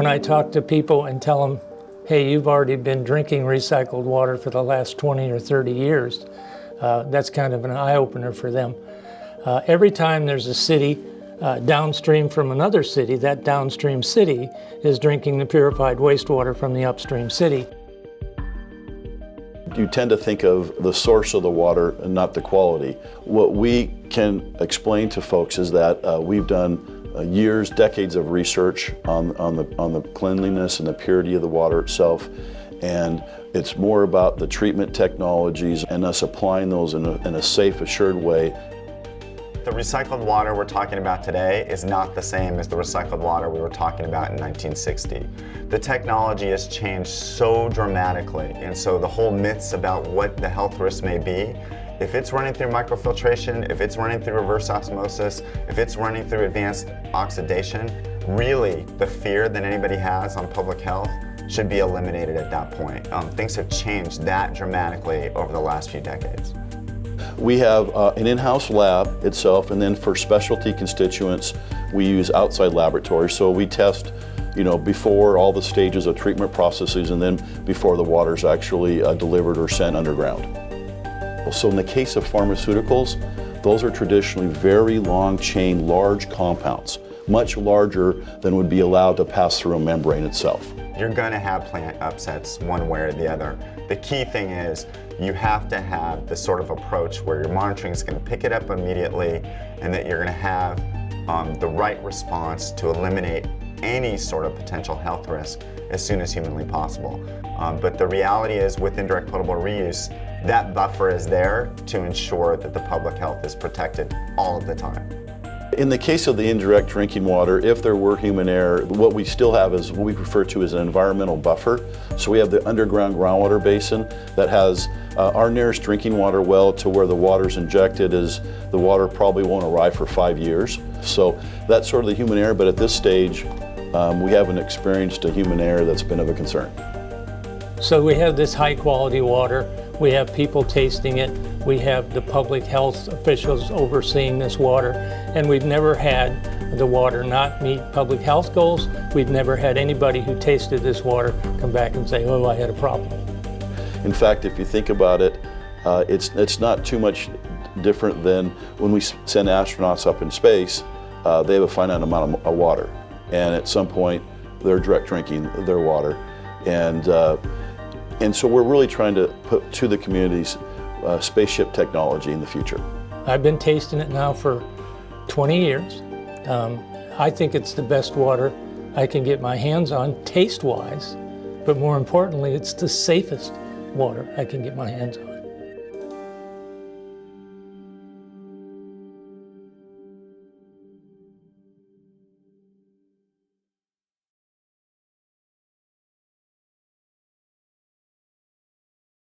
When I talk to people and tell them, hey, you've already been drinking recycled water for the last 20 or 30 years, that's kind of an eye-opener for them. Every time there's a city downstream from another city, that downstream city is drinking the purified wastewater from the upstream city. You tend to think of the source of the water and not the quality. What we can explain to folks is that we've done years, decades of research on the cleanliness and the purity of the water itself, and it's more about the treatment technologies and us applying those in a safe, assured way. The recycled water we're talking about today is not the same as the recycled water we were talking about in 1960. The technology has changed so dramatically, and so the whole myths about what the health risks may be, if it's running through microfiltration, if it's running through reverse osmosis, if it's running through advanced oxidation, really the fear that anybody has on public health should be eliminated at that point. Things have changed that dramatically over the last few decades. We have an in-house lab itself, and then for specialty constituents, we use outside laboratories. So we test, before all the stages of treatment processes, and then before the water's actually delivered or sent underground. So in the case of pharmaceuticals, those are traditionally very long chain, large compounds, much larger than would be allowed to pass through a membrane itself. You're going to have plant upsets one way or the other. The key thing is you have to have the sort of approach where your monitoring is going to pick it up immediately, and that you're going to have the right response to eliminate any sort of potential health risk as soon as humanly possible. But the reality is, with indirect potable reuse, that buffer is there to ensure that the public health is protected all of the time. In the case of the indirect drinking water, if there were human error, what we still have is what we refer to as an environmental buffer. So we have the underground groundwater basin that has our nearest drinking water well to where the water's injected is the water probably won't arrive for 5 years. So that's sort of the human error, but at this stage, we haven't experienced a human error that's been of a concern. So we have this high quality water, we have people tasting it, we have the public health officials overseeing this water, and we've never had the water not meet public health goals. We've never had anybody who tasted this water come back and say, oh, I had a problem. In fact, if you think about it, it's not too much different than when we send astronauts up in space. They have a finite amount of water, and at some point they're direct drinking their water. And so we're really trying to put to the communities spaceship technology in the future. I've been tasting it now for 20 years. I think it's the best water I can get my hands on taste-wise, but more importantly, it's the safest water I can get my hands on.